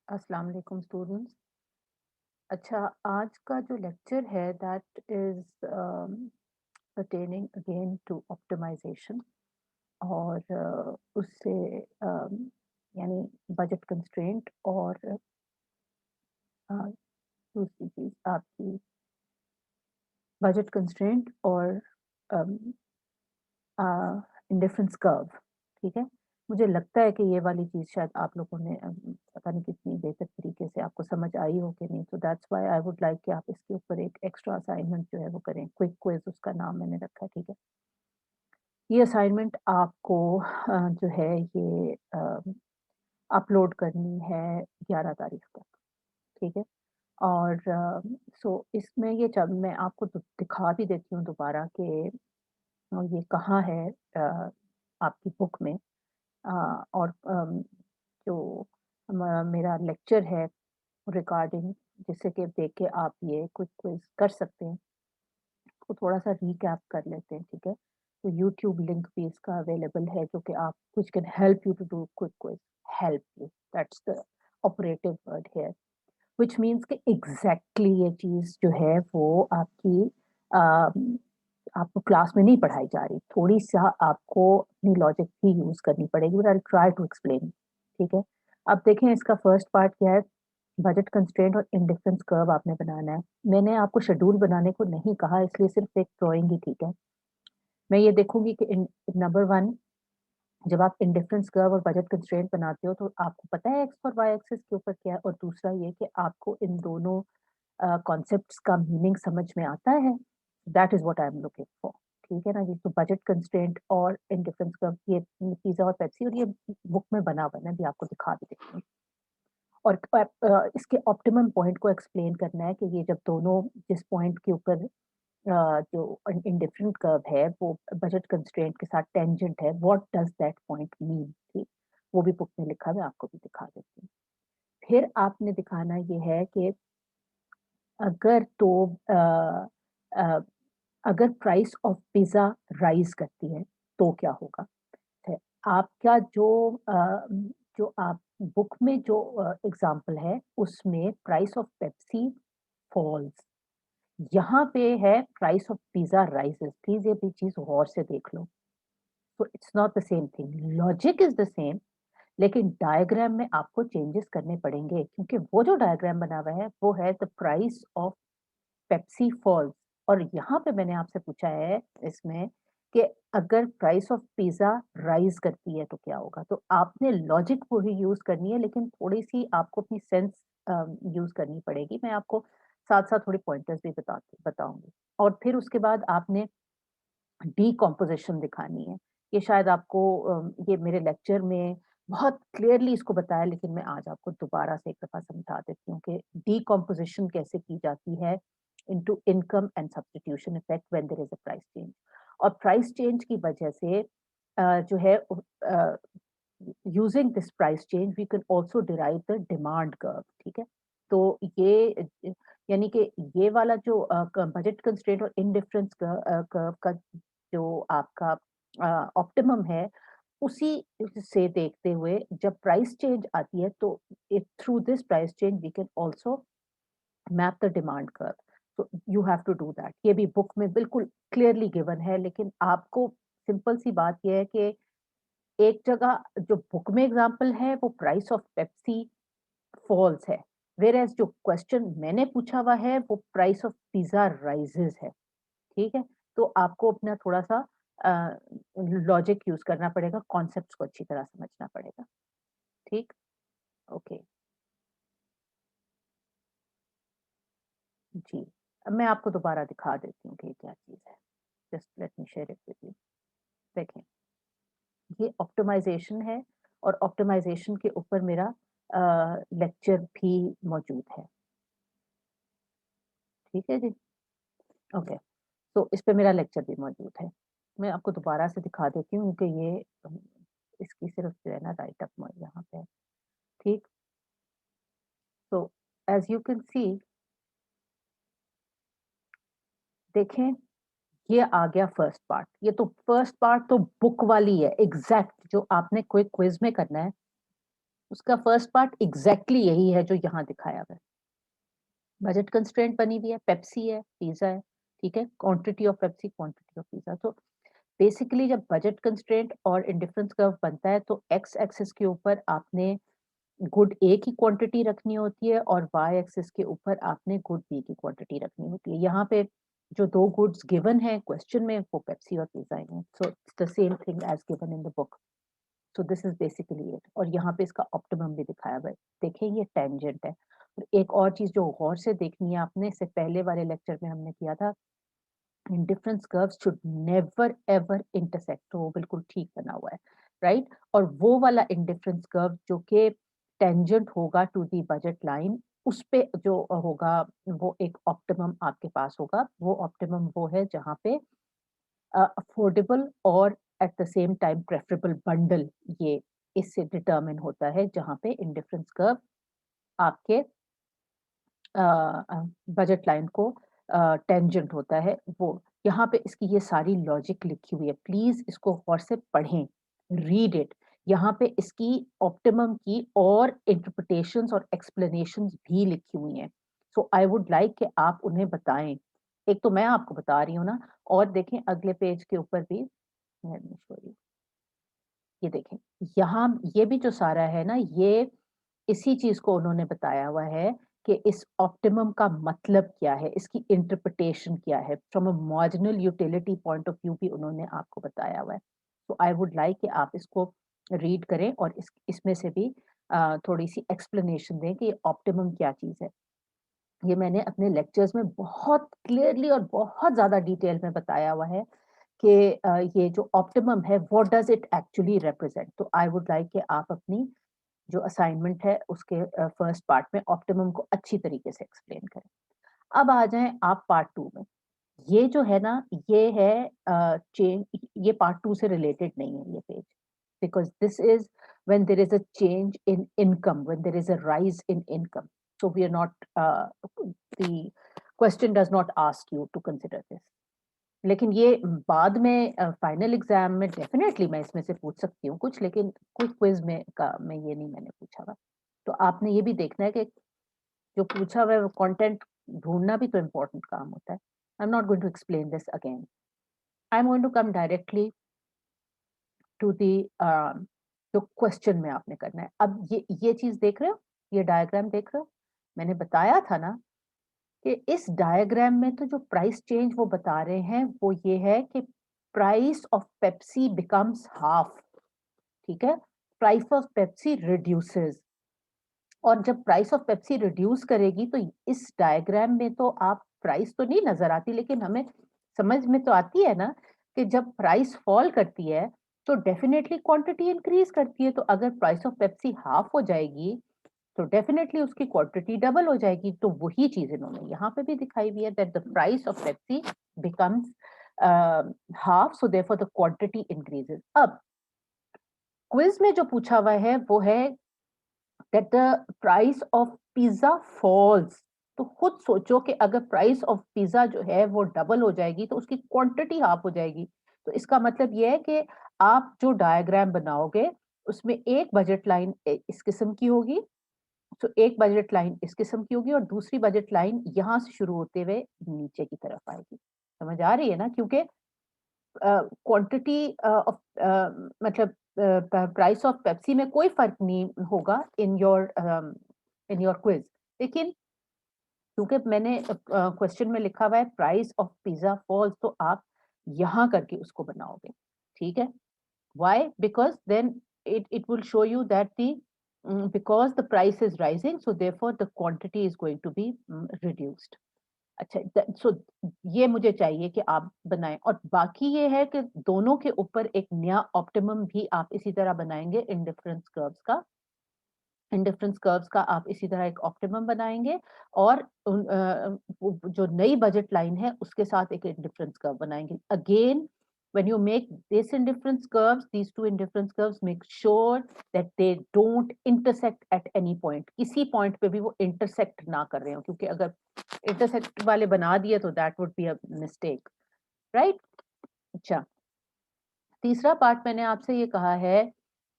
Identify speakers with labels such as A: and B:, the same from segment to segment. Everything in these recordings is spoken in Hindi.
A: अस्सलाम वालेकुम स्टूडेंट्स। अच्छा, आज का जो लेक्चर है that is pertaining again to optimization और उससे यानी बजट कंस्ट्रेंट और दूसरी चीज आपकी बजट कंस्ट्रेंट और इंडिफरेंस कर्व। ठीक है, मुझे लगता है कि ये वाली चीज़ शायद आप लोगों ने पता नहीं कितनी बेहतर तरीके से आपको समझ आई हो कि नहीं, तो that's why I would like कि आप इसके ऊपर एक एक्स्ट्रा असाइनमेंट जो है वो करें, क्विक क्विज उसका नाम मैंने रखा है। ठीक है, ये असाइनमेंट आपको जो है ये अपलोड करनी है 11 तारीख तक। ठीक है, और सो इसमें ये जब मैं आपको दिखा भी देती हूँ दोबारा कि ये कहाँ है आपकी बुक में। और जो मेरा लेक्चर है रिगार्डिंग, जिससे कि देख के आप ये क्विक क्विज कर सकते हैं, उसको थोड़ा-सा रिकैप कर लेते हैं। ठीक है? तो यूट्यूब लिंक भी इसका अवेलेबल है जो कि आप which can help you to do quick quiz. Help you, that's the operative word here, which means कि एग्ज़ैक्टली ये चीज़ जो है वो आपकी आपको क्लास में नहीं पढ़ाई जा रही। थोड़ी-सा आपको अपनी लॉजिक भी यूज़ करनी पड़ेगी, but I will try to explain. ठीक है? अब देखें इसका फर्स्ट पार्ट क्या है, बजट कंस्ट्रेंट और इंडिफरेंस कर्व आपने बनाना है। मैंने आपको शेड्यूल बनाने को नहीं कहा, इसलिए सिर्फ़ एक ड्राइंग ही ठीक है। मैं ये देखूँगी कि इन नंबर 1, जब आप इंडिफरेंस कर्व और बजट कंस्ट्रेंट बनाते हो तो आपको पता है एक्स और वाई एक्सिस के ऊपर क्या है, और दूसरा ये कि आपको इन दोनों कॉन्सेप्ट्स का मीनिंग समझ में आता है। That is what I am looking for. ठीक है ना जी? तो बजट कंस्ट्रेंट और इंडिफरेंस कर्व, ये पिज़्ज़ा और पेप्सी, और ये बुक में बना हुआ है, मैं भी आपको दिखा भी देती हूँ। और इसके ऑप्टिमम पॉइंट को एक्सप्लेन करना है कि ये जब दोनों जिस पॉइंट के ऊपर जो इंडिफरेंट कर्व है वो बजट कंस्ट्रेंट के साथ टेंजेंट है, what does that point mean? ठीक, वो भी बुक में लिखा हुआ है, आपको भी दिखा देती हूँ। फिर आपने दिखाना ये है कि अगर तो अ, अगर प्राइस ऑफ पिज़्ज़ा राइज़ करती है, तो क्या होगा? है। आपका जो आप बुक में जो एग्ज़ाम्पल है, उसमें प्राइस ऑफ पेप्सी फॉल्स। यहाँ पे है प्राइस ऑफ पिज़्ज़ा राइज़ेस। प्लीज़ ये भी चीज़ गौर से देख लो। तो it's not the same thing. Logic is the same, लेकिन डायग्राम में आपको चेंजेस करने पड़ेंगे, क्योंकि वो जो डायग्राम बना हुआ है, वो है the price of Pepsi falls. और यहाँ पे मैंने आपसे पूछा है इसमें कि अगर प्राइस ऑफ पिज़्ज़ा राइज़ करती है तो क्या होगा? तो आपने लॉजिक वही यूज़ करनी है, लेकिन थोड़ी-सी आपको अपनी सेंस यूज़ करनी पड़ेगी। मैं आपको साथ-साथ थोड़े पॉइंटर्स भी बताऊँगी। और फिर उसके बाद आपने डिकम्पोज़िशन दिखानी है। ये शायद आपको ये मेरे लेक्चर में बहुत क्लियरली इसको बताया, लेकिन मैं आज आपको दोबारा से एक दफ़ा समझा देती हूँ कि डिकम्पोज़िशन कैसे की जाती है into income and substitution effect when there is a price change. और प्राइस चेंज की वजह से जो है using this price change we can also derive the demand curve. ठीक है? तो ये यानी कि ये वाला जो बजट कंस्ट्रेंट और इंडिफरेंस कर्व का जो आपका ऑप्टिमम है, उसी से देखते हुए जब प्राइस चेंज आती है, तो through this price change we can also map the demand curve. तो you have to do that. ये भी बुक में बिल्कुल क्लियरली गिवन है, लेकिन आपको सिंपल सी बात ये है कि एक जगह जो बुक में एग्जांपल है वो प्राइस ऑफ पेप्सी फॉल्स है, व्हेयरएज़ जो क्वेश्चन मैंने पूछा हुआ है वो प्राइस ऑफ पिज़्ज़ा राइज़ेस है। ठीक है? तो आपको अपना थोड़ा-सा लॉजिक यूज़ करना पड़ेगा, कॉन्सेप्ट्स को अच्छी तरह समझना पड़ेगा। ठीक? ओके, जी। अब मैं आपको दोबारा दिखा देती हूँ कि ये क्या चीज़ है। Just let me share it with you. देखें, ये ऑप्टिमाइज़ेशन है, और ऑप्टिमाइज़ेशन के ऊपर मेरा लेक्चर भी मौजूद है। ठीक है जी? ओके। तो इस पे मेरा लेक्चर भी मौजूद है। मैं आपको दोबारा से दिखा देती हूँ कि ये इसकी सिर्फ़ जो है ना राइट अप म यहाँ पे है। ठीक? तो एज़ यू कैन सी, देखें, ये आ गया फर्स्ट पार्ट। ये तो फर्स्ट पार्ट तो बुक वाली है, एग्ज़ैक्ट जो आपने कोई क्विज़ में करना है। उसका फर्स्ट पार्ट एग्जैक्टली यही है जो यहाँ दिखाया हुआ है। बजट कंस्ट्रेंट बनी हुई है, पेप्सी है, पिज़्ज़ा है, ठीक है? Quantity of Pepsi, quantity of pizza. तो बेसिकली जब बजट कंस्ट्रेंट और इंडिफरेंस कर्व बनता है तो एक्स एक्सिस के ऊपर आपने गुड ए की क्वांटिटी रखनी होती है और वाई एक्सिस के ऊपर आपने गुड बी की क्वांटिटी रखनी होती है। यहाँ पे जो 2 गुड्स गिवन है क्वेश्चन में वो पेप्सी और पिज़्ज़ा ही है। So it's the same thing as given in the book. So this is basically it और यहाँ पे इसका ऑप्टिमम भी दिखाया हुआ है। देखें ये टेंजेंट है। और एक और चीज जो गौर से देखनी है आपने, इससे पहले वाले लेक्चर में हमने किया था, indifference curves should never ever intersect, तो वो बिल्कुल ठीक बना हुआ है, राइट? और वो वाला इंडिफरेंस कर्व जो कि टेंजेंट होगा टू दी बजट लाइन, उस पे जो होगा वो एक ऑप्टिमम आपके पास होगा। वो ऑप्टिमम वो है जहाँ पे अफोर्डेबल और at the same time preferable bundle, ये इससे डिटरमिन होता है जहाँ पे इंडिफरेंस कर्व आपके बजट लाइन को टेंजेंट होता है। वो यहाँ पे इसकी ये सारी लॉजिक लिखी हुई है, प्लीज इसको गौर से पढ़ें, रीड इट। यहाँ पे इसकी ऑप्टिमम की और इंटरप्रिटेशंस और एक्सप्लेनेशंस भी लिखी हुई हैं। सो आई वुड लाइक कि आप उन्हें बताएं। एक तो मैं आपको बता रही हूँ ना, और देखें अगले पेज के ऊपर भी, let me show you। ये देखें, यहाँ ये भी जो सारा है ना, ये इसी चीज को उन्होंने बताया हुआ है कि इस ऑप्टिमम का मतलब क्या है, इसकी इंटरप्रिटेशन क्या है, from a marginal utility point of view भी उन्होंने आपको बताया हुआ है। तो आई वुड लाइक कि आप इसको रीड करें और इसमें से भी थोड़ी सी एक्सप्लेनेशन दें कि ऑप्टिमम क्या चीज है। ये मैंने अपने लेक्चर्स में बहुत क्लियरली और बहुत ज्यादा डिटेल में बताया हुआ है कि ये जो ऑप्टिमम है what does it actually represent. तो आई वुड लाइक कि आप अपनी जो असाइनमेंट है उसके फर्स्ट पार्ट में ऑप्टिमम को अच्छी तरीके से एक्सप्लेन करें। अब आ जाएं आप पार्ट 2 में। ये जो है ना, ये है चेंज, ये पार्ट 2 से रिलेटेड नहीं है ये page, because this is when there is a change in income, when there is a rise in income. So we are not, the question does not ask you to consider this. लेकिन ये बाद में फाइनल एग्जाम में डेफिनेटली मैं इसमें से पूछ सकती हूँ कुछ, लेकिन क्विक क्विज में का में ये नहीं मैंने पूछा हुआ। तो आपने ये भी देखना है कि जो पूछा हुआ है वो कंटेंट ढूंढना भी तो इम्पोर्टेंट काम होता है। I am not going to explain this again, I am going to come directly to the जो क्वेश्चन में आपने करना है। अब ये चीज देख रहे हो, ये डायग्राम देख रहे हो, मैंने बताया था ना कि इस डायग्राम में तो जो प्राइस चेंज वो बता रहे हैं वो ये है कि price of Pepsi becomes half, ठीक है? प्राइस ऑफ पेप्सी रिड्यूसेस, और जब प्राइस ऑफ पेप्सी रिड्यूस करेगी तो इस डायग्राम में तो आप प्राइस तो नहीं नजर आती, लेकिन हमें समझ में तो आती है ना कि जब प्राइस फॉल करती है तो डेफिनेटली क्वांटिटी इंक्रीज करती है। तो अगर प्राइस ऑफ पेप्सी हाफ हो जाएगी तो डेफिनेटली उसकी क्वांटिटी डबल हो जाएगी। तो वही चीज इन्होंने यहाँ पे भी दिखाई हुई है, that the price of Pepsi becomes half, so therefore the quantity increases. अब क्विज में जो पूछा हुआ है वो है that the price of pizza falls. तो खुद सोचो कि अगर प्राइस ऑफ पिज्जा जो है वो डबल हो जाएगी तो उसकी क्वांटिटी हाफ हो जाएगी। तो इसका मतलब ये है कि आप जो डायग्राम बनाओगे उसमें एक बजट लाइन इस किस्म की होगी, तो एक बजट लाइन इस किस्म की होगी और दूसरी बजट लाइन यहाँ से शुरू होते हुए नीचे की तरफ आएगी। समझ आ रही है ना? क्योंकि क्वांटिटी ऑफ मतलब प्राइस ऑफ पेप्सी में कोई फर्क नहीं होगा इन योर क्विज। लेकिन क्योंकि मैंने क्वेश्चन में लिखा हुआ है प्राइस ऑफ पिज्जा फॉल्स, तो आप यहाँ करके उसको बनाओगे, ठीक है? Why? Because then it will show you that because the price is rising, so therefore the quantity is going to be reduced. अच्छा, सो ये मुझे चाहिए कि आप बनाएं, और बाकी ये है कि दोनों के ऊपर एक नया ऑप्टिमम भी आप इसी तरह बनाएंगे। इंडिफरेंस कर्व्स का आप इसी तरह एक ऑप्टिमम बनाएंगे और जो नई बजट लाइन है उसके साथ एक इंडिफरेंस कर्व बनाएंगे। Again when you make this indifference curves, these two indifference curves, make sure that they don't intersect at any point। किसी पॉइंट पे भी वो intersect ना कर रहे हो, क्योंकि अगर intersect वाले बना दिए तो that would be a mistake, right? अच्छा, तीसरा पार्ट मैंने आपसे ये कहा है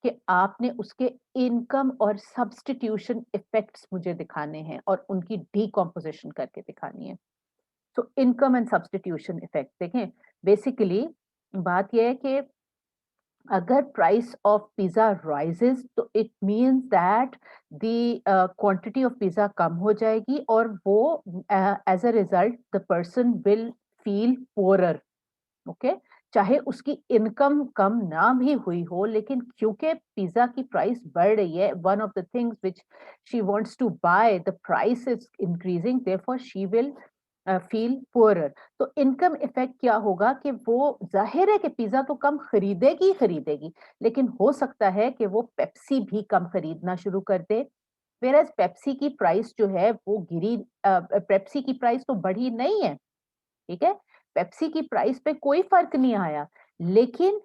A: कि आपने उसके इनकम और सब्स्टिट्यूशन इफेक्ट्स मुझे दिखाने हैं और उनकी डीकम्पोजिशन करके दिखानी है। तो इनकम एंड सब्स्टिट्यूशन इफेक्ट देखें, बेसिकली बात यह है कि अगर प्राइस ऑफ पिज़्ज़ा राइजेज़ तो it means that the quantity of pizza कम हो जाएगी और वो as a result the person will feel poorer, okay? चाहे उसकी इनकम कम ना भी हुई हो, लेकिन क्योंकि पिज़्ज़ा की प्राइस बढ़ रही है, one of the things which she wants to buy, the price is increasing, therefore she will feel poorer. तो इनकम इफेक्ट क्या होगा कि वो ज़ाहिर है कि पिज़्ज़ा तो कम खरीदेगी ही खरीदेगी, लेकिन हो सकता है कि वो पेप्सी भी कम खरीदना शुरू कर दे। व्हेयरएज़ पेप्सी की प्राइस जो है वो पेप्सी की प्राइस तो बढ़ी नहीं है, ठीक है? पेप्सी की प्राइस पे कोई फ़र्क नहीं आया, लेकिन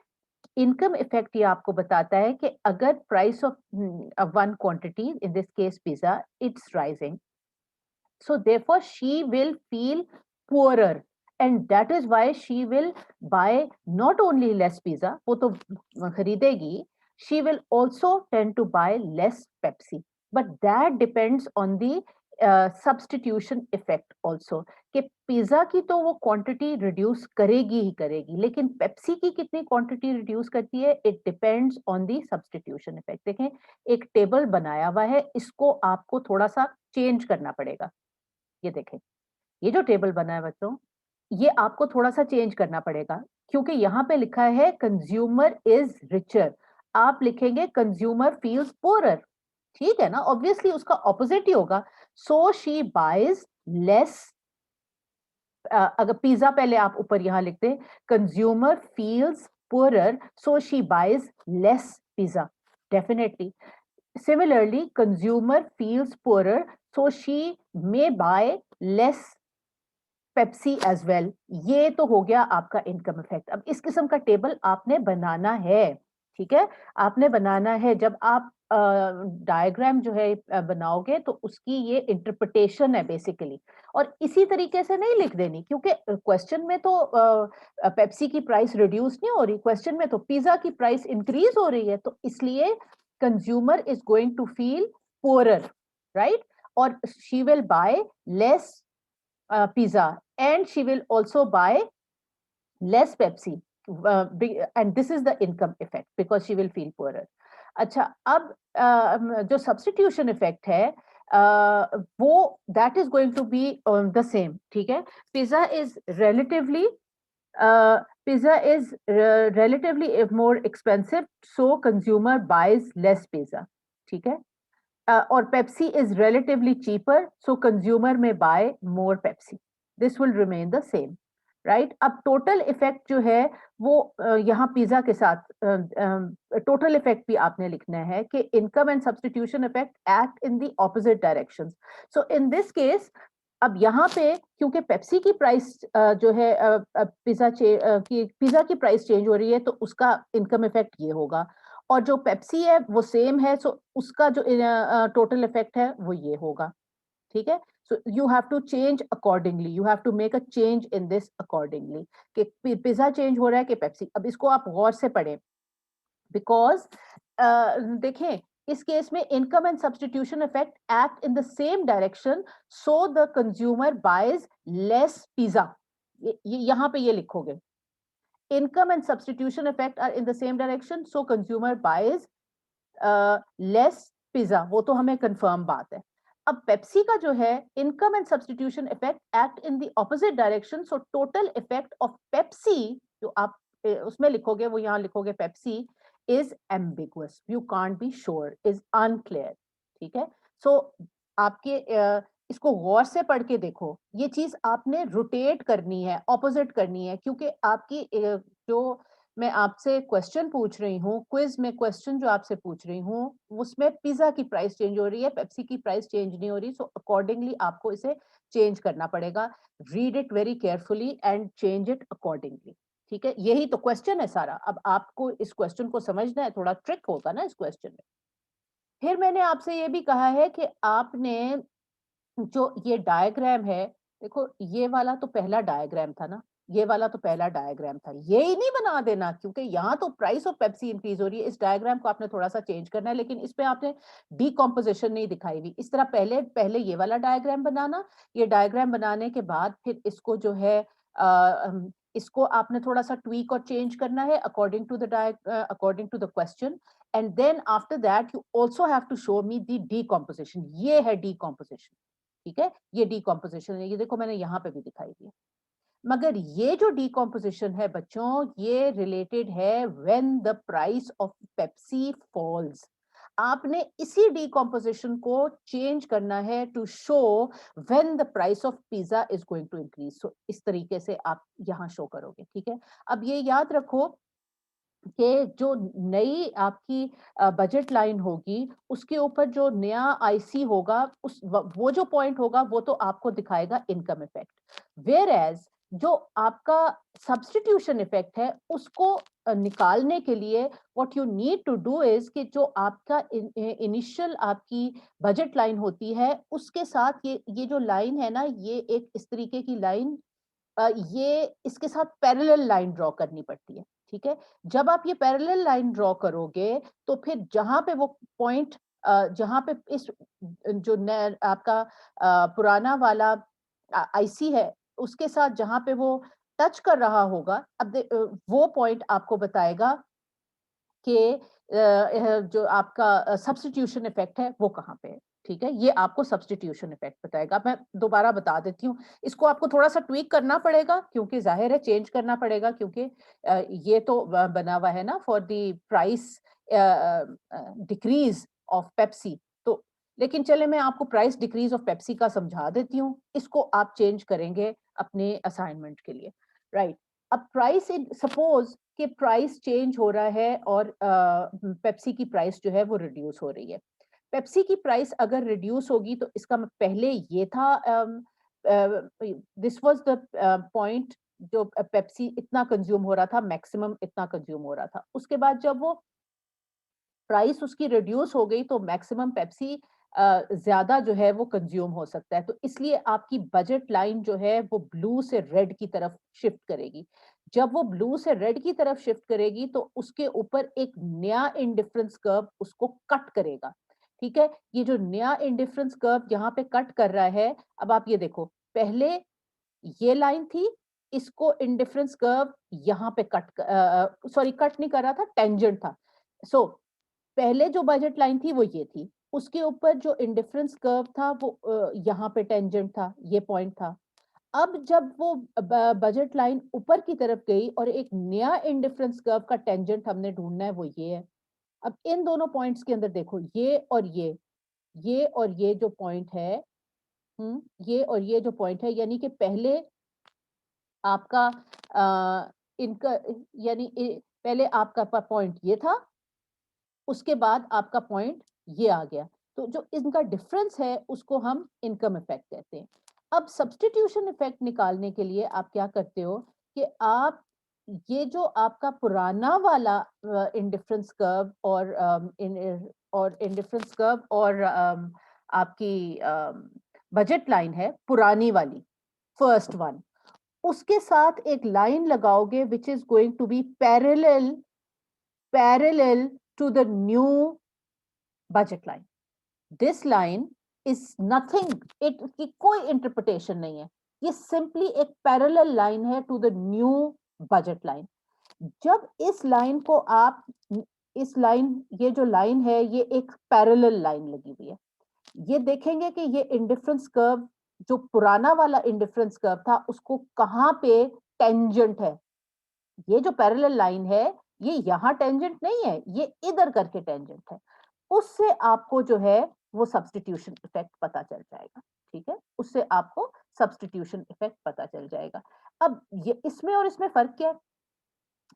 A: इनकम इफेक्ट ये आपको बताता है कि अगर price of one quantity, in this case pizza, it's rising, so therefore she will feel poorer, and that is why she will buy not only less pizza, वो तो खरीदेगी, she will also tend to buy less Pepsi, but that depends on the substitution effect also, कि पिज्जा की तो वो क्वांटिटी रिड्यूस करेगी ही करेगी, लेकिन पेप्सी की कितनी क्वांटिटी रिड्यूस करती है, it depends on the substitution effect. देखें, एक टेबल बनाया हुआ है, इसको आपको थोड़ा सा चेंज करना पड़ेगा। ये देखें, ये जो टेबल बना है बच्चों, ये आपको थोड़ा-सा चेंज करना पड़ेगा, क्योंकि यहाँ पे लिखा है कंज्यूमर इज़ रिचर, आप लिखेंगे कंज्यूमर फील्स पुअरर, ठीक है ना? ऑब्वियसली उसका ऑपोजिट ही होगा। सो शी बायज़ लेस, अगर पिज़्ज़ा पहले आप ऊपर यहाँ लिखते हैं, consumer feels poorer, so she boys less pizza, definitely. Similarly, consumer feels poorer, so she may buy less Pepsi as well. ये तो हो गया आपका इनकम इफेक्ट। अब इस किस्म का टेबल आपने बनाना है, ठीक है? आपने बनाना है। जब आप डायग्राम जो है बनाओगे तो उसकी ये इंटरप्रिटेशन है बेसिकली, और इसी तरीके से नहीं लिख देनी, क्योंकि क्वेश्चन में तो पेप्सी की प्राइस रिड्यूस नहीं हो रही, क्वेश्चन में तो पिज़्ज़ा की प्राइस इंक्रीज़ हो रही है, तो इसलिए consumer is going to feel poorer, right? और she will buy less pizza, and she will also buy less Pepsi, and this is the income effect because she will feel poorer. अच्छा, अब जो सब्स्टिट्यूशन इफेक्ट है, वो that is going to be the same, ठीक है? Pizza is relatively pizza is relatively more expensive, so consumer buys less pizza, ठीक है? or Pepsi is relatively cheaper, so consumer may buy more Pepsi. This will remain the same, right? अब टोटल इफेक्ट जो है वो यहाँ पिज्जा के साथ टोटल इफेक्ट भी आपने लिखना है कि income and substitution effect act in the opposite directions. So in this case, अब यहाँ पे क्योंकि पेप्सी की प्राइस जो है पिज्जा की प्राइस चेंज हो रही है, तो उसका इनकम इफेक्ट ये होगा, और जो पेप्सी है वो सेम है, सो उसका जो टोटल इफेक्ट है वो ये होगा, ठीक है? So you have to change accordingly, you have to make a change in this accordingly, कि पिज्जा चेंज हो रहा है कि पेप्सी। अब इसको आप गौर से पढ़ें, बिकॉज देखें, इस केस में income and substitution effect act in the same direction, so the consumer buys less pizza. यहाँ पे ये लिखोगे, income and substitution effect are in the same direction, so consumer buys less pizza, वो तो हमें कंफर्म बात है। अब पेप्सी का जो है income and substitution effect act in the opposite direction, so total effect of Pepsi जो आप उसमें लिखोगे, वो यहाँ लिखोगे Pepsi is ambiguous, you can't be sure, is unclear, ठीक है? सो आपके इसको गौर से पढ़ के देखो, ये चीज आपने रोटेट करनी है, ऑपोजिट करनी है, क्योंकि आपकी जो मैं आपसे क्वेश्चन पूछ रही हूँ, क्विज में क्वेश्चन जो आपसे पूछ रही हूँ, उसमें पिज्जा की प्राइस चेंज हो रही है, पेप्सी की प्राइस चेंज नहीं हो रही, सो अकॉर्डिंगली आपको इसे चेंज करना पड़ेगा। Read it very carefully and change it accordingly, ठीक है? यही तो क्वेश्चन है सारा। अब आपको इस क्वेश्चन को समझना है, थोड़ा ट्रिक होगा ना इस क्वेश्चन में। फिर मैंने आपसे ये भी कहा है कि आपने जो ये डायग्राम है, देखो ये वाला तो पहला डायग्राम था ना, ये वाला तो पहला डायग्राम था, ये ही नहीं बना देना, क्योंकि यहाँ तो प्राइस ऑफ पेप्सी इंक्रीज हो रही है। इस डायग्राम को आपने थोड़ा सा चेंज करना है, लेकिन इसमें आपने डीकॉम्पोजिशन नहीं दिखाई हुई। इस तरह पहले पहले ये वाला डायग्राम बनाना, ये डायग्राम बनाने के बाद फिर इसको जो है इसको आपने थोड़ा सा ट्वीक और चेंज करना है according to the question, and then after that you also have to show me the decomposition. ये है डीकॉम्पोजिशन, ठीक है, ये डीकॉम्पोजिशन है, ये देखो मैंने यहाँ पे भी दिखाई दी है। मगर ये जो डीकॉम्पोजिशन है बच्चों, ये रिलेटेड है when the price of Pepsi falls. आपने इसी डीकॉम्पोजिशन को चेंज करना है to show when the price of pizza is going to increase. So इस तरीके से आप यहां शो करोगे, ठीक है। अब ये याद रखो कि जो नई आपकी बजट लाइन होगी, उसके ऊपर जो नया आईसी होगा, वो जो पॉइंट होगा वो तो आपको दिखाएगा इनकम इफेक्ट। वेयर एज जो आपका सब्स्टिट्यूशन इफेक्ट है, उसको निकालने के लिए what you need to do is कि जो आपका इनिशियल आपकी बजट लाइन होती है, उसके साथ ये जो लाइन है ना, ये एक इस तरीके की लाइन, ये इसके साथ पैरेलल लाइन ड्रॉ करनी पड़ती है, ठीक है। जब आप ये पैरेलल लाइन ड्रॉ करोगे, तो फिर जहां पे वो पॉइंट, जहां पे इस जो आपका पुराना वाला आईसी है, उसके साथ जहां पे वो टच कर रहा होगा, अब वो पॉइंट आपको बताएगा कि जो आपका सब्स्टिट्यूशन इफेक्ट है वो कहाँ पे है, ठीक है। ये आपको सब्स्टिट्यूशन इफेक्ट बताएगा। मैं दोबारा बता देती हूँ, इसको आपको थोड़ा सा ट्वीक करना पड़ेगा, क्योंकि जाहिर है चेंज करना पड़ेगा, क्योंकि ये तो बना हुआ है ना for the price decrease of Pepsi. तो लेकिन चले मैं आपको प्राइस डिक्रीज ऑफ पेप्सी का समझा देती हूँ, इसको आप चेंज करेंगे अपने असाइनमेंट के लिए, राइट। अब प्राइस, सपोज कि प्राइस चेंज हो रहा है और पेप्सी की प्राइस जो है वो रिड्यूस हो रही है। पेप्सी की प्राइस अगर रिड्यूस होगी तो इसका पहले ये था, दिस वाज द पॉइंट, जो पेप्सी इतना कंज्यूम हो रहा था, मैक्सिमम इतना कंज्यूम हो रहा था। उसके बाद जब वो प्राइस उसकी रिड्यूस हो गई, तो मैक्सिमम पेप्सी ज्यादा जो है वो कंज्यूम हो सकता है। तो इसलिए आपकी बजट लाइन जो है वो ब्लू से रेड की तरफ शिफ्ट करेगी। जब वो ब्लू से रेड की तरफ शिफ्ट करेगी, तो उसके ऊपर एक नया इंडिफरेंस कर्व उसको कट करेगा, ठीक है। ये जो नया इंडिफरेंस कर्व यहाँ पे कट कर रहा है, अब आप ये देखो, पहले ये लाइन थी, इसको इंडिफरेंस कर्व यहाँ पे सॉरी कट नहीं कर रहा था, टेंजेंट था। सो पहले जो बजट लाइन थी वो ये थी, उसके ऊपर जो इंडिफरेंस कर्व था वो यहाँ पे टेंजेंट था, ये पॉइंट था। अब जब वो बजट लाइन ऊपर की तरफ गई और एक नया इंडिफरेंस कर्व का टेंजेंट हमने ढूंढना है, वो ये है। अब इन दोनों पॉइंट्स के अंदर देखो, ये और ये जो पॉइंट है, ये और ये जो पॉइंट है, यानी कि पहले आपका इनका, यानी पहले आपका पॉइंट ये था, उसके बाद आपका पॉइंट ये आ गया। तो जो इनका डिफरेंस है उसको हम इनकम इफेक्ट कहते हैं। अब सब्स्टिट्यूशन इफेक्ट निकालने के लिए आप क्या करते हो कि आप ये जो आपका पुराना वाला इंडिफरेंस कर्व और इंडिफरेंस कर्व और आपकी बजट लाइन है पुरानी वाली, फर्स्ट वन, उसके साथ एक लाइन लगाओगे which is going to be parallel to the new budget line. This line is nothing, की कोई इंटरप्रिटेशन नहीं है, ये सिंपली एक पैरेलल लाइन है to the new budget line. जब इस लाइन को आप, इस लाइन, ये जो लाइन है ये एक पैरेलल लाइन लगी हुई है, ये देखेंगे कि ये इंडिफरेंस कर्व, जो पुराना वाला इंडिफरेंस कर्व था, उसको कहां पे टेंजेंट है। ये जो पैरेलल लाइन है, ये यहाँ टेंजेंट नहीं है, ये इधर करके टेंजेंट है। उससे आपको जो है वो सब्स्टिट्यूशन इफेक्ट पता चल जाएगा, ठीक है। उससे आपको सब्स्टिट्यूशन इफेक्ट पता चल जाएगा। अब ये इसमें और इसमें फर्क क्या है?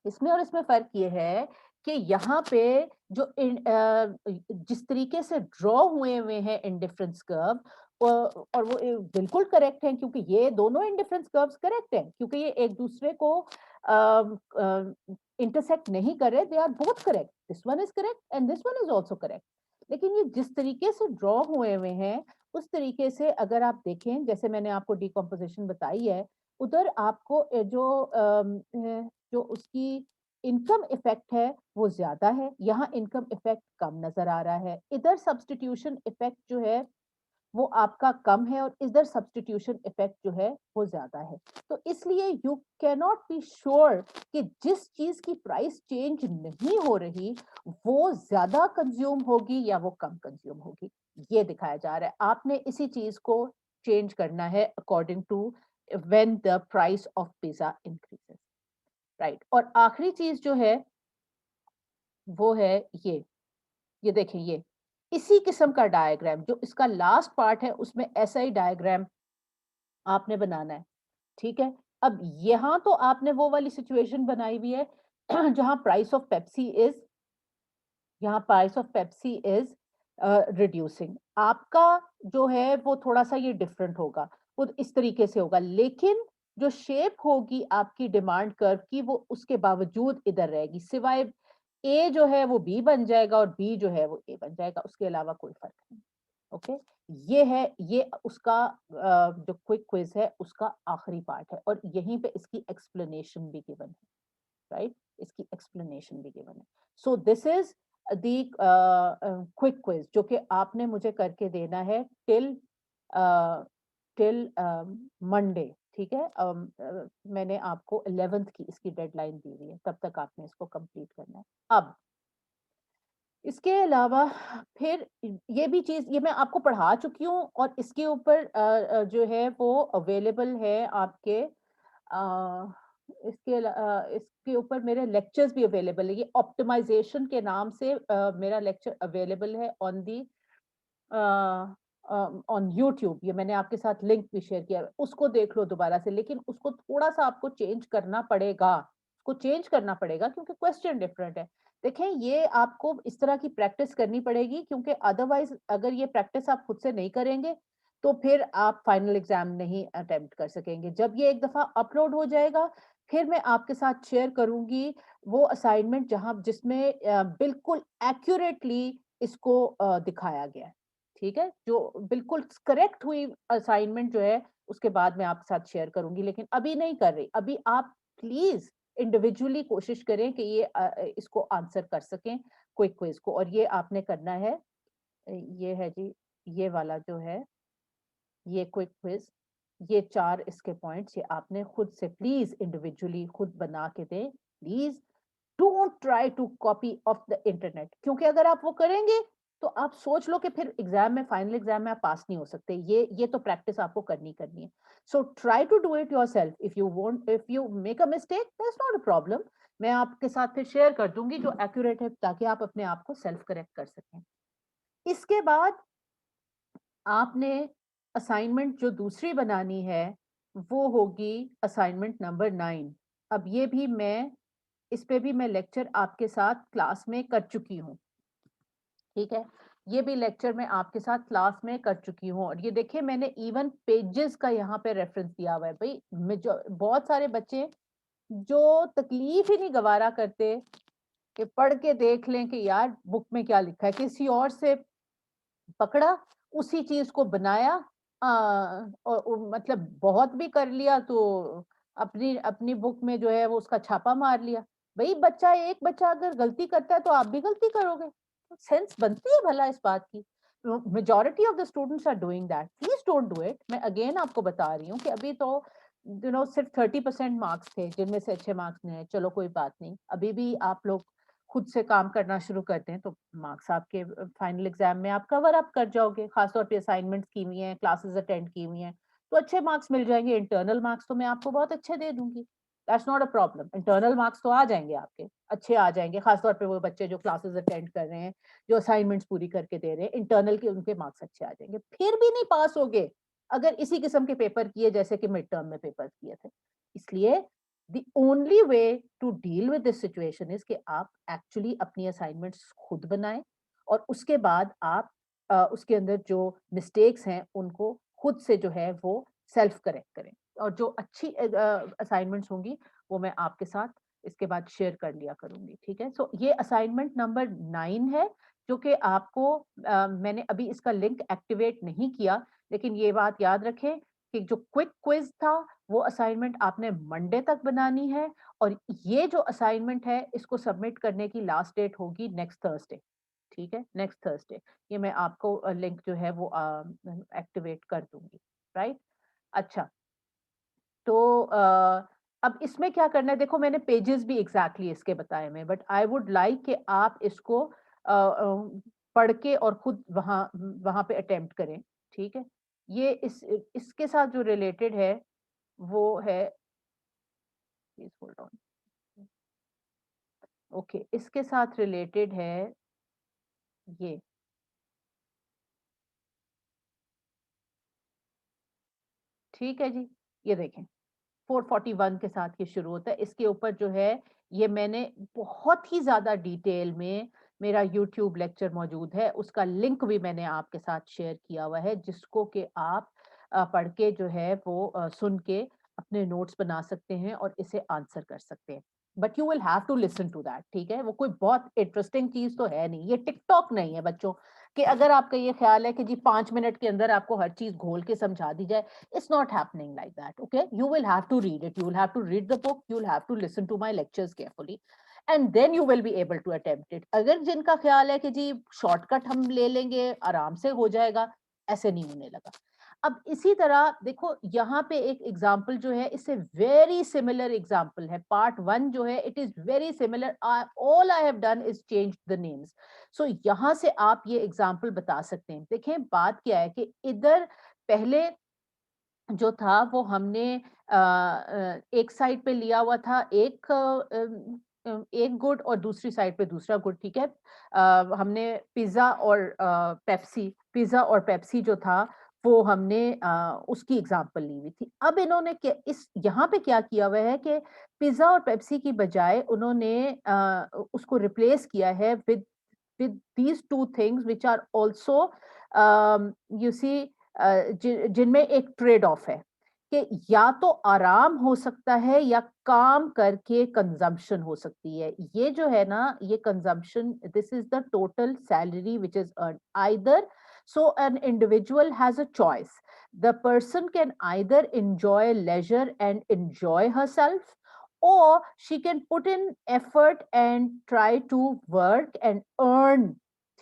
A: इसमें और इसमें फर्क ये है कि यहाँ पे जो जिस तरीके से ड्रॉ हुए हुए हैं इंडिफरेंस कर्व, और वो बिल्कुल करेक्ट हैं, क्योंकि ये दोनों इंडिफरेंस कर्व्स करेक्ट हैं, क्योंकि ये एक दूसरे को इंटरसेक्ट नहीं कर रहे, they are both correct, this one is correct and this one is also correct. लेकिन ये जिस तरीके से ड्रॉ हुए हुए हैं, उस तरीके से अगर आप देखें, जैसे मैंने आपको डिकम्पोजिशन बताई है, उधर आपको जो उसकी इनकम इफेक्ट है वो ज्यादा है, यहाँ इनकम इफेक्ट कम नजर आ रहा है। इधर सब्स्टिट्यूशन इफेक्ट जो है वो आपका कम है और इधर सब्स्टिट्यूशन इफेक्ट जो है वो ज्यादा है। तो इसलिए you can not be sure कि जिस चीज की प्राइस चेंज नहीं हो रही वो ज्यादा कंज्यूम होगी या वो कम कंज्यूम होगी, ये दिखाया जा रहा है। आपने इसी चीज को चेंज करना है according to when the price of pizza increases, right. और आखिरी चीज जो है वो है ये देखें, ये इसी किस्म का डायग्राम जो इसका लास्ट पार्ट है उसमें ऐसा ही डायग्राम आपने बनाना है, ठीक है। अब यहाँ तो आपने वो वाली सिचुएशन बनाई हुई है जहां प्राइस ऑफ पेप्सी इज यहाँ price of Pepsi is reducing. आपका जो है वो थोड़ा सा ये डिफरेंट होगा, वो इस तरीके से होगा, लेकिन जो शेप होगी आपकी डिमांड कर्व की वो उसके बावजूद इधर रहेगी, सिवाय ए जो है वो बी बन जाएगा और बी जो है वो ए बन जाएगा, उसके अलावा कोई फर्क नहीं। ओके, ये है, ये उसका जो क्विक क्विज है उसका आखिरी पार्ट है और यहीं पे इसकी एक्सप्लेनेशन भी गिवन है, राइट, इसकी एक्सप्लेनेशन भी गिवन है। So this is the quick quiz जो कि आपने मुझे करके देना है टिल टिल मंडे, ठीक है। मैंने आपको 11th की इसकी डेडलाइन दी हुई है, तब तक आपने इसको कंप्लीट करना है। अब इसके अलावा फिर ये भी चीज ये मैं आपको पढ़ा चुकी हूँ और इसके ऊपर जो है वो अवेलेबल है आपके इसके ऊपर मेरे लेक्चर्स भी अवेलेबल है। ये ऑप्टिमाइजेशन के नाम से मेरा लेक्चर अवेलेबल है ऑन दी ऑन यूट्यूब। ये मैंने आपके साथ लिंक भी शेयर किया है, उसको देख लो दोबारा से, लेकिन उसको थोड़ा सा आपको चेंज करना पड़ेगा, उसको चेंज करना पड़ेगा क्योंकि क्वेश्चन डिफरेंट है। देखें, ये आपको इस तरह की प्रैक्टिस करनी पड़ेगी क्योंकि अदरवाइज अगर ये प्रैक्टिस आप खुद से नहीं करेंगे तो फिर आप फाइनल एग्जाम नहीं अटेम्प्ट कर सकेंगे। जब ये एक दफा अपलोड हो जाएगा फिर मैं आपके साथ शेयर करूंगी वो असाइनमेंट जहां जिसमें बिल्कुल एक्यूरेटली इसको दिखाया गया है, ठीक है। जो बिल्कुल करेक्ट हुई असाइनमेंट जो है उसके बाद मैं आपके साथ शेयर करूंगी, लेकिन अभी नहीं कर रही। अभी आप प्लीज इंडिविजुअली कोशिश करें कि ये इसको आंसर कर सकें क्विक क्विज को, और ये आपने करना है। ये है जी, ये वाला जो है ये क्विक क्विज, ये 4 इसके पॉइंट्स, ये आपने खुद से प्लीज इंडिविजुअली खुद बना के दें please. Don't try to copy of the internet, क्योंकि अगर आप वो करेंगे तो आप सोच लो कि फिर एग्जाम में, फाइनल एग्जाम में आप पास नहीं हो सकते। ये तो प्रैक्टिस आपको करनी है। So try to do it yourself. If you want, if you make a mistake that's not a problem, मैं आपके साथ फिर शेयर कर दूंगी जो एक्यूरेट है ताकि आप अपने आप को सेल्फ करेक्ट कर सकें। इसके बाद आपने असाइनमेंट जो दूसरी बनानी है वो होगी असाइनमेंट नंबर 9। अब ये भी मैं, इस पे भी मैं लेक्चर आपके साथ क्लास में कर चुकी हूँ, ठीक है। ये भी लेक्चर मैं आपके साथ क्लास में कर चुकी हूँ और ये देखिए मैंने इवन पेजेस का यहाँ पे रेफरेंस दिया हुआ है। भाई बहुत सारे बच्चे जो तकलीफ ही नहीं गवारा करते कि पढ़ के देख लें कि यार बुक में क्या लिखा है, किसी और से पकड़ा, उसी चीज को बनाया, और मतलब बहुत भी कर लिया तो अपनी अपनी बुक में जो है वो उसका छापा मार लिया। भाई बच्चा, एक बच्चा अगर गलती करता है तो आप भी गलती करोगे, तो सेंस बनती है भला इस बात की। Majority of the students are doing that, please don't do it. मैं अगेन आपको बता रही हूँ कि अभी तो सिर्फ 30% मार्क्स थे जिनमें से अच्छे मार्क्स नहीं है, चलो कोई बात नहीं, अभी भी आप लोग खुद से काम करना शुरू करते हैं तो मार्क्स आपके फाइनल एग्जाम में आप कवर अप कर जाओगे। खासतौर पे असाइनमेंट्स की हुई हैं, क्लासेस अटेंड की हुई हैं, तो अच्छे मार्क्स मिल जाएंगे। इंटरनल मार्क्स तो मैं आपको बहुत अच्छे दे दूंगी, that's not a problem. Internal marks तो आ जाएंगे आपके, अच्छे आ जाएंगे। खासतौर पे वो बच्चे जो क्लासेस अटेंड कर रहे हैं, जो असाइनमेंट्स पूरी करके दे रहे हैं, इंटरनल के उनके मार्क्स अच्छे आ जाएंगे। फिर भी नहीं पास होगे अगर इसी किस्म के पेपर किए जैसे कि मिड टर्म में पेपर किए थे। इसलिए the only way to deal with this situation is कि आप एक्चुअली अपनी असाइनमेंट्स खुद बनाएं और उसके बाद आप उसके अंदर जो मिस्टेक्स हैं उनको खुद से जो है वो सेल्फ करेक्ट करें, और जो अच्छी असाइनमेंट्स होंगी वो मैं आपके साथ इसके बाद शेयर कर लिया करूंगी, ठीक है। सो ये असाइनमेंट नंबर 9 है जो कि आपको मैंने अभी इसका लिंक एक्टिवेट नहीं किया, लेकिन ये बात याद रखें कि जो क्विक क्विज था वो असाइनमेंट आपने मंडे तक बनानी है, और ये जो असाइनमेंट है इसको सबमिट करने की लास्ट डेट होगी नेक्स्ट थर्सडे। ठीक है, नेक्स्ट थर्सडे। ये मैं आपको लिंक जो है वो एक्टिवेट कर दूंगी। राइट। अच्छा, तो अब इसमें क्या करना है, देखो मैंने पेजेस भी एग्जैक्टली इसके बताए हुए, बट आई वुड लाइक कि आप इसको पढ़ के और खुद वहां वहां पे अटेम्प्ट करें। ठीक है। ये इसके साथ जो रिलेटेड है वो है, प्लीज होल्ड ऑन। ओके, इसके साथ रिलेटेड है ये। ठीक है जी, ये देखें 441 के साथ ये शुरू होता है। इसके ऊपर जो है ये मैंने बहुत ही ज़्यादा डिटेल में मेरा यूट्यूब लेक्चर मौजूद है, उसका लिंक भी मैंने आपके साथ शेयर किया हुआ है, जिसको कि आप पढ़ के जो है वो सुन के अपने नोट्स बना सकते हैं और इसे आंसर कर सकते हैं। But you will have to listen to that. ठीक है, वो कोई बहुत इंटरेस्टिंग चीज तो है नहीं, ये टिकटॉक नहीं है बच्चों, कि अगर आपका ये ख्याल है कि जी 5 मिनट के अंदर आपको हर चीज घोल के समझा दी जाए। It's not happening like that. Okay, you will have to read it, you will have to read the book, you will have to listen to my lectures carefully, and then you will be able to attempt it. अगर जिनका ख्याल है कि जी शॉर्टकट हम ले लेंगे आराम से हो जाएगा, ऐसे नहीं होने लगा। अब इसी तरह देखो यहाँ पे एक एग्जाम्पल जो है, इससे वेरी सिमिलर एग्जाम्पल है। पार्ट 1 जो है it is very similar, all I have done is change the names. So यहाँ से आप ये एग्जाम्पल बता सकते हैं। देखें बात क्या है कि इधर पहले जो था वो हमने एक साइड पे लिया हुआ था एक गुड, और दूसरी साइड पे दूसरा गुड। ठीक है। हमने पिज्जा और पेप्सी, पिज्जा और पेप्सी जो था वो हमने उसकी एग्जांपल ली हुई थी। अब इन्होंने क्या इस यहाँ पे क्या किया हुआ है कि पिज्जा और पेप्सी की बजाय उन्होंने उसको रिप्लेस किया है with these two things which are also you see जिनमें एक ट्रेड ऑफ है कि या तो आराम हो सकता है या काम करके कंजम्पशन हो सकती है। ये जो है ना ये consumption, this is the total salary which is earn either. So an individual has a choice, the person can either enjoy leisure and enjoy herself, or she can put in effort and try to work and earn।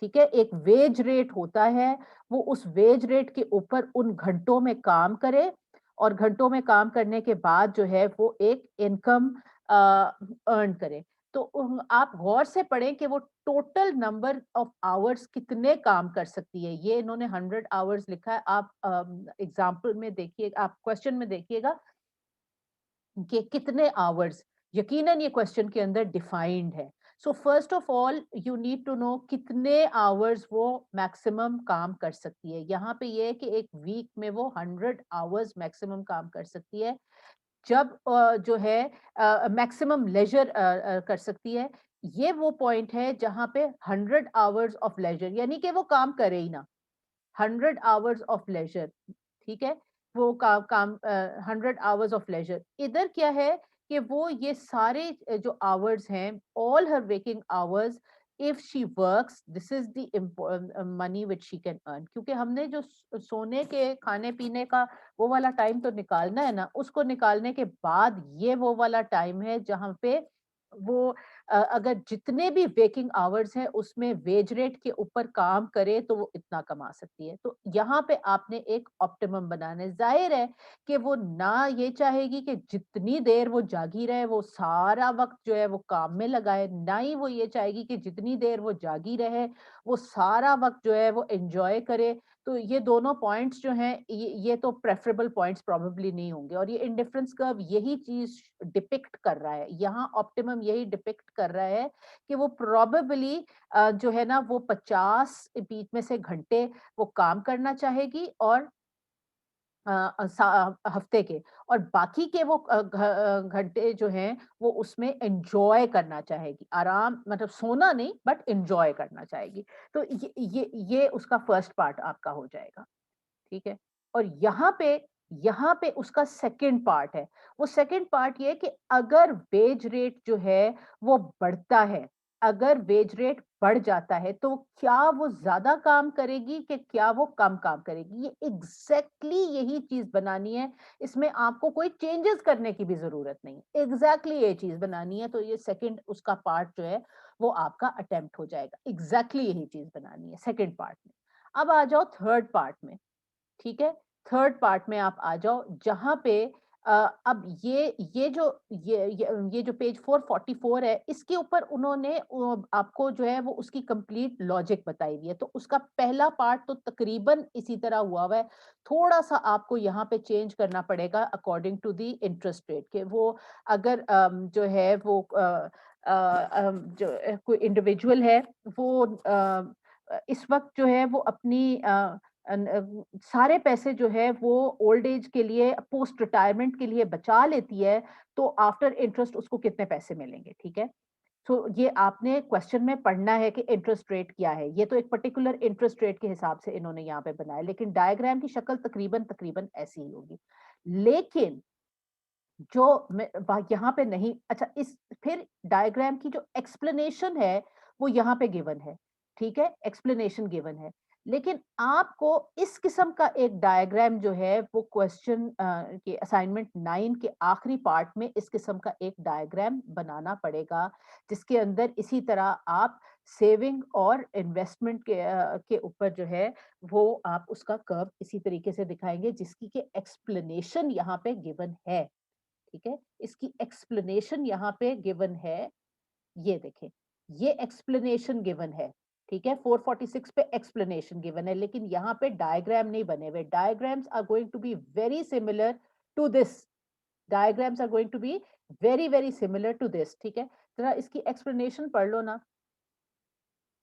A: ठीक है, एक वेज रेट होता है, वो उस वेज रेट के ऊपर उन घंटों में काम करे, और घंटों में काम करने के बाद जो है वो एक इनकम अर्न करे। तो आप गौर से पढ़ें कि वो टोटल नंबर ऑफ आवर्स कितने काम कर सकती है। ये इन्होंने 100 आवर्स लिखा है। आप एग्जाम्पल में देखिए, आप क्वेश्चन में देखिएगा कि कितने आवर्स, यकीनन ये क्वेश्चन के अंदर डिफाइंड है। So first of all you need to know कितने आवर्स वो मैक्सिमम काम कर सकती है। यहाँ पे ये है कि एक वीक में वो 100 आवर्स मैक्सिमम काम कर सकती है। जब जो है मैक्सिमम लेजर कर सकती है। ये वो पॉइंट है जहां पे 100 आवर्स ऑफ लेजर, यानी कि वो काम करे ही ना, 100 आवर्स ऑफ लेजर। ठीक है, वो काम 100 आवर्स ऑफ लेजर। इधर क्या है कि वो ये सारे जो आवर्स हैं, all her waking hours, if she works this is the money which she can earn. क्योंकि हमने जो सोने के खाने पीने का वो वाला टाइम तो निकालना है ना, उसको निकालने के बाद ये वो वाला टाइम है जहां पे वो अगर जितने भी वेकिंग आवर्स हैं उसमें वेज रेट के ऊपर काम करे तो वो इतना कमा सकती है। तो यहाँ पे आपने एक ऑप्टिमम बनाना है। जाहिर है कि वो ना ये चाहेगी कि जितनी देर वो जागी रहे वो सारा वक्त जो है वो काम में लगाए, ना ही वो ये चाहेगी कि जितनी देर वो जागी रहे वो सारा वक्त जो है वो एंजॉय करे। तो ये दोनों पॉइंट्स जो हैं ये तो प्रेफरेबल पॉइंट्स प्रोबेबली नहीं होंगे, और ये इंडिफरेंस कर्व यही चीज डिपिक्ट कर रहा है, यहाँ ऑप्टिमम यही डिपिक्ट कर रहा है कि वो प्रोबेबली जो है ना वो 50 बीच में से घंटे वो काम करना चाहेगी, और हफ्ते के, और बाकी के वो घंटे जो हैं वो उसमें एंजॉय करना चाहेगी। आराम मतलब सोना नहीं, बट एंजॉय करना चाहेगी। तो ये उसका फर्स्ट पार्ट आपका हो जाएगा। ठीक है। और यहाँ पे उसका सेकंड पार्ट है। वो सेकंड पार्ट ये है कि अगर वेज रेट जो है वो बढ़ता है, अगर वेज रेट बढ़ जाता है तो क्या वो ज्यादा काम करेगी कि क्या वो कम काम करेगी, ये एग्जैक्टली यही चीज बनानी है। इसमें आपको कोई चेंजेस करने की भी जरूरत नहीं, एग्जैक्टली ये चीज बनानी है। तो ये सेकंड उसका पार्ट जो है वो आपका अटेम्प्ट हो जाएगा, एग्जैक्टली यही चीज बनानी है सेकंड पार्ट में। अब आ जाओ थर्ड पार्ट में, ठीक है। थर्ड पार्ट में आप आ जाओ जहां पे अब ये जो पेज 444 है, इसके ऊपर उन्होंने आपको जो है वो उसकी कंप्लीट लॉजिक बताई हुई है। तो उसका पहला पार्ट तो तकरीबन इसी तरह हुआ है। थोड़ा सा आपको यहाँ पे चेंज करना पड़ेगा according to the interest rate के। वो अगर जो है वो जो कोई इंडिविजुअल है वो इस वक्त जो है वो अपनी सारे पैसे जो है वो ओल्ड एज के लिए, पोस्ट रिटायरमेंट के लिए बचा लेती है, तो आफ्टर इंटरेस्ट उसको कितने पैसे मिलेंगे, ठीक है। तो ये आपने क्वेश्चन में पढ़ना है कि इंटरेस्ट रेट क्या है। ये तो एक पर्टिकुलर इंटरेस्ट रेट के हिसाब से इन्होंने यहाँ पे बनाया, लेकिन डायग्राम की शक्ल तकरीबन तकरीबन ऐसी ही होगी। लेकिन जो मैं यहाँ पे नहीं, अच्छा इस फिर डायग्राम की जो एक्सप्लेनेशन है वो यहाँ पे गिवन है, ठीक है, एक्सप्लेनेशन गिवन है। लेकिन आपको इस किस्म का एक डायग्राम जो है वो क्वेश्चन के असाइनमेंट 9 के आखिरी पार्ट में इस किस्म का एक डायग्राम बनाना पड़ेगा, जिसके अंदर इसी तरह आप सेविंग और इन्वेस्टमेंट के ऊपर जो है वो आप उसका कर्व इसी तरीके से दिखाएंगे, जिसकी के एक्सप्लेनेशन यहाँ पे गिवन है, ठीक है। इसकी एक्सप्लेनेशन यहाँ पे गिवन है, ये देखें, ये एक्सप्लेनेशन गिवन है, ठीक है। 446 पे एक्सप्लेनेशन गिवन है, लेकिन यहाँ पे डायग्राम नहीं बने हुए। Diagrams are going to be very similar to this, diagrams are going to be very very similar to this, ठीक है। जरा इसकी एक्सप्लेनेशन पढ़ लो ना।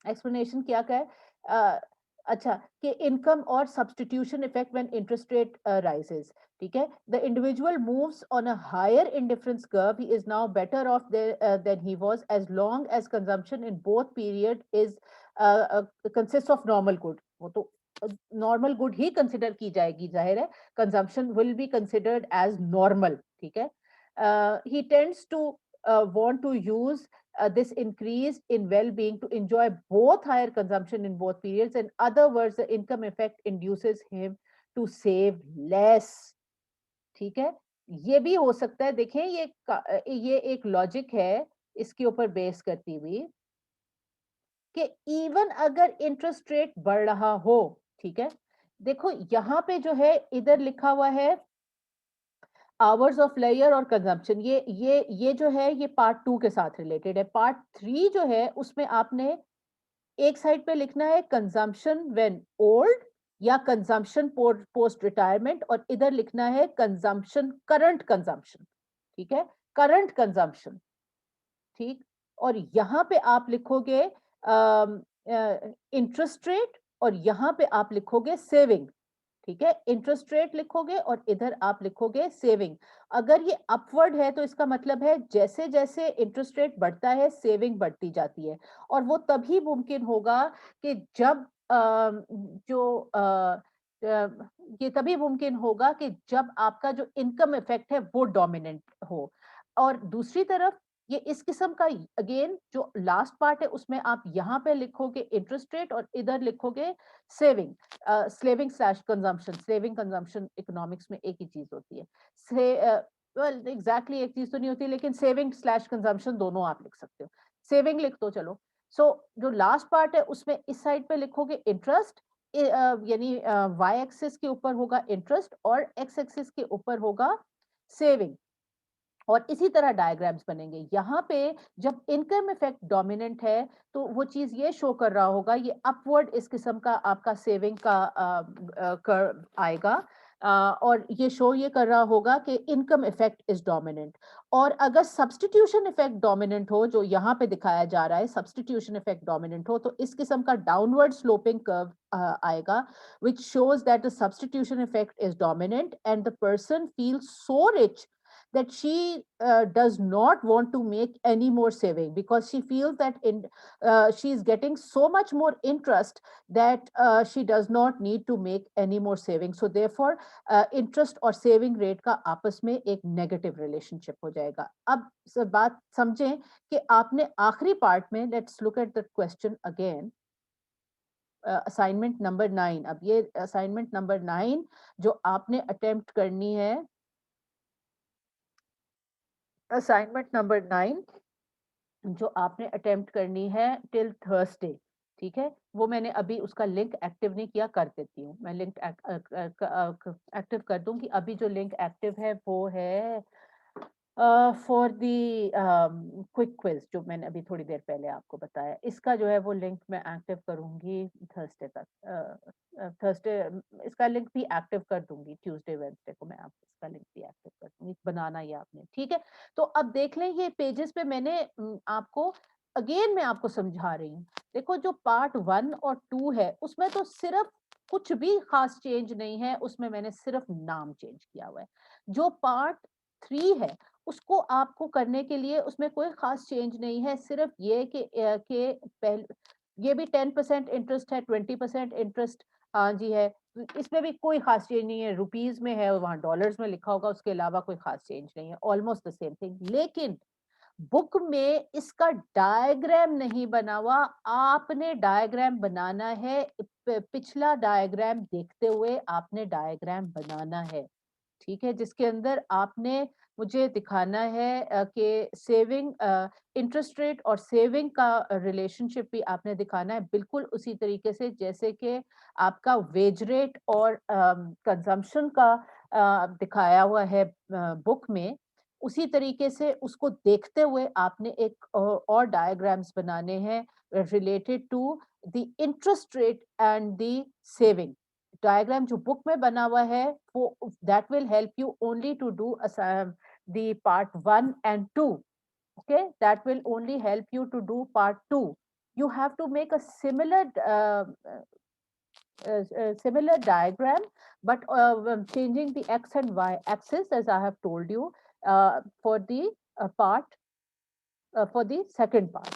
A: एक्सप्लेनेशन क्या है? अ, अच्छा, कि इनकम और substitution effect when interest rate rises, ठीक है। The individual moves on a higher indifference curve, he is now better off than he was as long as consumption in both period is consist of normal good. वो तो नॉर्मल गुड ही कंसिडर की जाएगी, जाहिर है, consumption will be considered as normal, ठीक है। He tends to want to use this increase in well-being to enjoy both higher consumption in both periods. In other words, the income effect induces him to save less, ठीक है। ये भी हो सकता है, देखें ये एक लॉजिक है इसके ऊपर बेस करती हुई कि इवन अगर इंटरेस्ट रेट बढ़ रहा हो, ठीक है, देखो यहाँ पे जो है इधर लिखा हुआ है आवर्स ऑफ लेयर और कंजम्पशन, ये जो है ये पार्ट 2 के साथ रिलेटेड है। पार्ट 3 जो है उसमें आपने एक साइड पे लिखना है कंजम्पशन व्हेन ओल्ड या कंजम्पशन पोस्ट रिटायरमेंट, और इधर लिखना है कंजम्पशन करंट कंजम्पशन, ठीक है, करंट कंजम्पशन, ठीक। और यहाँ पे आप लिखोगे इंटरेस्ट रेट और यहाँ पे आप लिखोगे सेविंग, ठीक है। इंटरेस्ट रेट लिखोगे और इधर आप लिखोगे सेविंग। अगर ये अपवर्ड है तो इसका मतलब है जैसे जैसे इंटरेस्ट रेट बढ़ता है सेविंग बढ़ती जाती है, और वो तभी मुमकिन होगा कि जब जो ये तभी मुमकिन होगा कि जब आपका जो इनकम इफेक्ट है वो डोमिनेंट हो। और दूसरी तरफ ये इस किस्म का अगेन जो लास्ट पार्ट है उसमें आप यहाँ पे लिखोगे इंटरेस्ट रेट और इधर लिखोगे saving, slaving slash consumption. Slaving consumption economics में एक ही चीज होती है, वेल एग्जैक्टली एक चीज तो नहीं होती, लेकिन सेविंग स्लैश कंजम्पशन दोनों आप लिख सकते हो। सेविंग लिख दो चलो। सो जो लास्ट पार्ट है उसमें इस साइड पे लिखोगे इंटरेस्ट, यानी वाई एक्सिस के ऊपर होगा इंटरेस्ट और एक्स एक्सिस के ऊपर होगा सेविंग, और इसी तरह डायग्राम्स बनेंगे। यहाँ पे जब इनकम इफेक्ट डोमिनेंट है तो वो चीज ये शो कर रहा होगा, ये अपवर्ड इस किस्म का आपका सेविंग का कर्व आएगा, और ये शो ये कर रहा होगा कि इनकम इफेक्ट इज डोमिनेंट। और अगर सब्स्टिट्यूशन इफेक्ट डोमिनेंट हो, जो यहाँ पे दिखाया जा रहा है, सब्स्टिट्यूशन इफेक्ट डोमिनेंट हो, तो इस किस्म का डाउनवर्ड स्लोपिंग कर्व आएगा, which shows that the substitution effect is dominant and the person feels so rich that she does not want to make any more saving, because she feels that she is getting so much more interest that she does not need to make any more saving. So therefore interest और सेविंग रेट का आपस में एक नेगेटिव रिलेशनशिप हो जाएगा. अब बात समझें कि आपने आखिरी पार्ट में, let's look at the question again, assignment number 9. अब ये असाइनमेंट नंबर 9 जो आपने अटेम्प्ट करनी है, असाइनमेंट नंबर 9 जो आपने अटेम्प्ट करनी है टिल थर्सडे, ठीक है, वो मैंने अभी उसका लिंक एक्टिव नहीं किया, कर देती हूँ मैं. लिंक एक्टिव कर दूंगी. अभी जो लिंक एक्टिव है वो है फॉर द क्विक क्विज, जो मैंने अभी थोड़ी देर पहले आपको बताया. इसका जो है वो लिंक मैं एक्टिव करूंगी थर्सडे तक. थर्सडे इसका लिंक भी एक्टिव कर दूंगी. ट्यूसडे वेडनेसडे को मैं आपको इसका लिंक भी एक्टिव कर दूंगी. बनाना ही आपने, ठीक है. तो अब देख लें ये पेजेस पे मैंने आपको अगेन मैं आपको समझा रही हूँ. देखो जो पार्ट 1 और 2 है उसमें तो सिर्फ कुछ भी खास चेंज नहीं है, उसमें मैंने सिर्फ नाम चेंज किया हुआ है. जो पार्ट 3 है उसको आपको करने के लिए उसमें कोई खास चेंज नहीं है, सिर्फ ये कि पहले ये भी 10% इंटरेस्ट है, 20% इंटरेस्ट, हाँ जी है. इसमें भी कोई खास चेंज नहीं है. रुपीज में है, वहां डॉलर्स में लिखा होगा, उसके अलावा कोई खास चेंज नहीं है. Almost the same thing. लेकिन बुक में इसका डायग्राम नहीं बना हुआ. आपने डायग्राम बनाना है. पिछला डायग्राम देखते हुए आपने डायग्राम बनाना है, ठीक है, जिसके अंदर आपने मुझे दिखाना है कि सेविंग, इंटरेस्ट रेट और सेविंग का रिलेशनशिप भी आपने दिखाना है, बिल्कुल उसी तरीके से जैसे कि आपका वेज रेट और कंजम्पशन का दिखाया हुआ है बुक में. उसी तरीके से उसको देखते हुए आपने एक और डायग्राम्स बनाने हैं related to the interest rate and the saving. Diagram जो बुक में बना हुआ है वो that will help you only to do the part 1 and 2. Okay, that will only help you to do part 2. You have to make a similar diagram, but changing the x and y axis, as I have told you, for the part for the second part,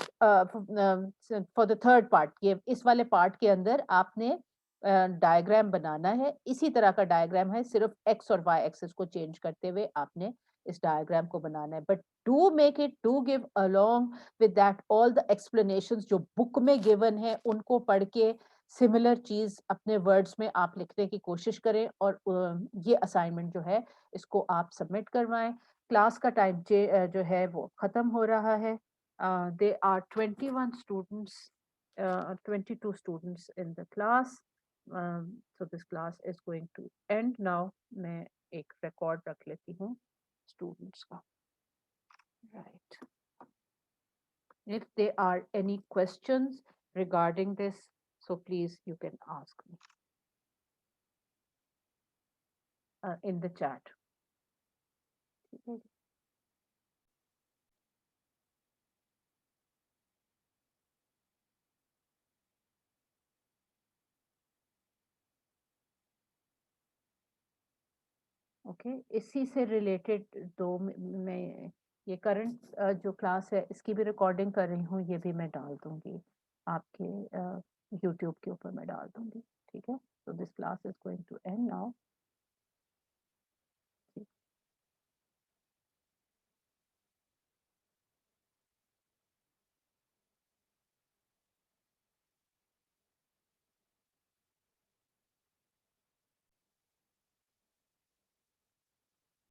A: for the third part. ये इस वाले पार्ट के अंदर आपने डायग्राम बनाना है. इसी तरह का डायग्राम है, सिर्फ एक्स और वाई एक्सिस को चेंज करते हुए आपने इस डायग्राम को बनाना है. But do make it, do give along with that all the explanations जो बुक में गिवन है, उनको पढ़ के सिमिलर चीज अपने वर्ड्स में आप लिखने की कोशिश करें और ये असाइनमेंट जो है इसको आप सबमिट करवाएं. क्लास का टाइम जो है वो खत्म हो रहा है. They are 21 students, 22 students in the class. So this class is going to end now. मैं एक रिकॉर्ड रख लेती हूँ स्टूडेंट्स का. Right. If there are any questions regarding this, so please you can ask me in the chat. ठीक है जी. ओके, इसी से रिलेटेड दो मैं ये करंट जो क्लास है इसकी भी रिकॉर्डिंग कर रही हूँ, ये भी मैं डाल दूंगी आपके यूट्यूब के ऊपर मैं डाल दूंगी. ठीक है, so this class is going to end now.